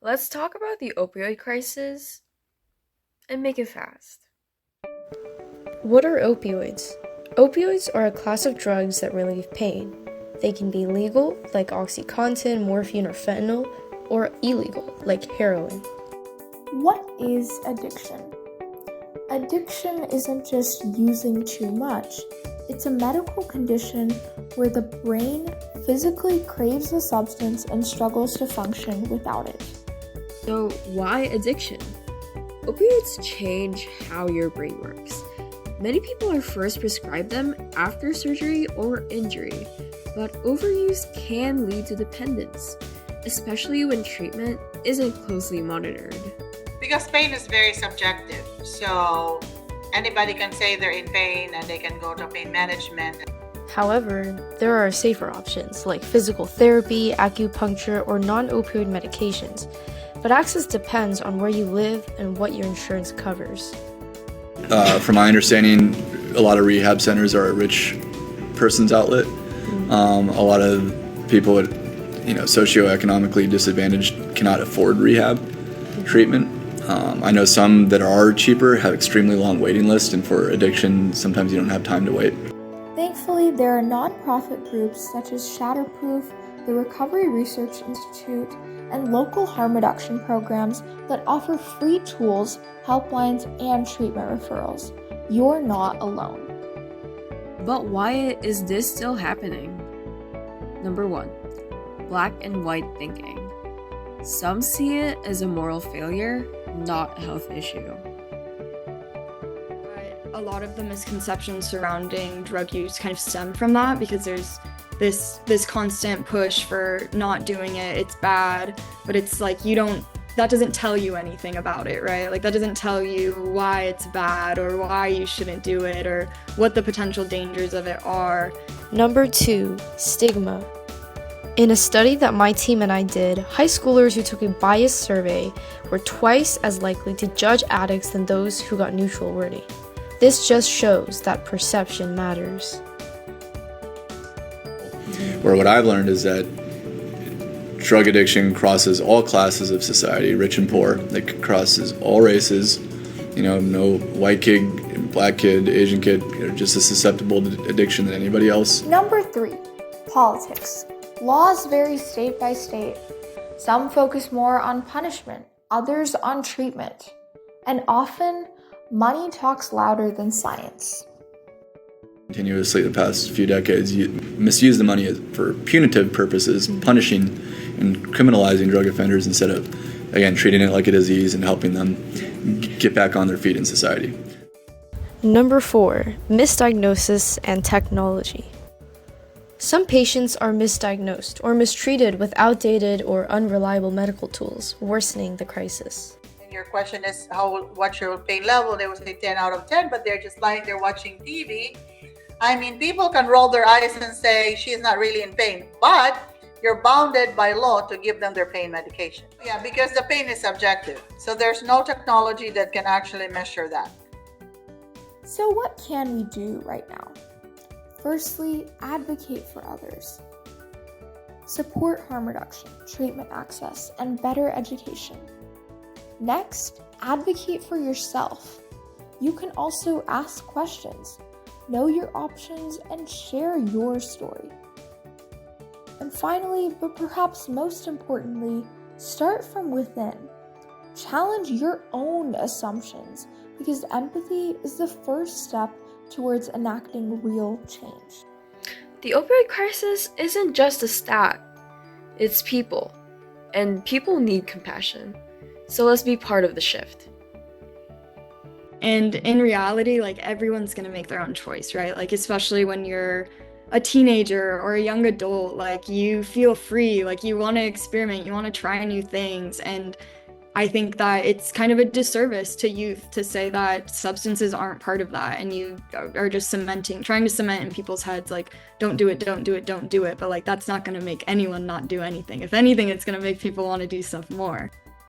Let's talk about the opioid crisis and make it fast. What are opioids? Opioids are a class of drugs that relieve pain. They can be legal, like OxyContin, morphine, or fentanyl, or illegal, like heroin. What is addiction? Addiction isn't just using too much. It's a medical condition where the brain physically craves a substance and struggles to function without it. So, why addiction? Opioids change how your brain works. Many people are first prescribed them after surgery or injury, but overuse can lead to dependence, especially when treatment isn't closely monitored. Because pain is very subjective. So anybody can say they're in pain and they can go to pain management. However, there are safer options like physical therapy, acupuncture, or non-opioid medications, but access depends on where you live and what your insurance covers. From my understanding, a lot of rehab centers are a rich person's outlet. A lot of people with, socioeconomically disadvantaged cannot afford rehab treatment. I know some that are cheaper have extremely long waiting lists, and for addiction, sometimes you don't have time to wait. Thankfully, there are nonprofit groups such as Shatterproof, the Recovery Research Institute, and local harm reduction programs that offer free tools, helplines, and treatment referrals. You're not alone. But why is this still happening? Number 1, black and white thinking. Some see it as a moral failure, not a health issue. A lot of the misconceptions surrounding drug use kind of stem from that, because there's this constant push for not doing it, it's bad, but it's like that doesn't tell you anything about it, right? Like that doesn't tell you why it's bad or why you shouldn't do it or what the potential dangers of it are. Number 2, stigma. In a study that my team and I did, high schoolers who took a biased survey were twice as likely to judge addicts than those who got neutral wording. This just shows that perception matters. Where what I've learned is that drug addiction crosses all classes of society, rich and poor. It crosses all races. No white kid, black kid, Asian kid, just as susceptible to addiction than anybody else. Number 3, politics. Laws vary state by state. Some focus more on punishment, others on treatment. And often, money talks louder than science. Continuously the past few decades, you misuse the money for punitive purposes, punishing and criminalizing drug offenders instead of, again, treating it like a disease and helping them get back on their feet in society. Number 4, misdiagnosis and technology. Some patients are misdiagnosed or mistreated with outdated or unreliable medical tools, worsening the crisis. Your question is what's your pain level? They will say 10 out of 10, but they're just lying there watching TV. I mean, people can roll their eyes and say she's not really in pain, but you're bounded by law to give them their pain medication. Yeah, because the pain is subjective. So there's no technology that can actually measure that. So what can we do right now? Firstly, advocate for others. Support harm reduction, treatment access, and better education. Next, advocate for yourself. You can also ask questions, know your options, and share your story. And finally, but perhaps most importantly, start from within. Challenge your own assumptions, because empathy is the first step towards enacting real change. The opioid crisis isn't just a stat, it's people, and people need compassion. So let's be part of the shift. And in reality, like everyone's gonna make their own choice, right? Like especially when you're a teenager or a young adult, like you feel free, like you want to experiment, you want to try new things. And I think that it's kind of a disservice to youth to say that substances aren't part of that, and you are just trying to cement in people's heads like, don't do it, don't do it, don't do it. But like that's not going to make anyone not do anything. If anything, it's going to make people want to do stuff more.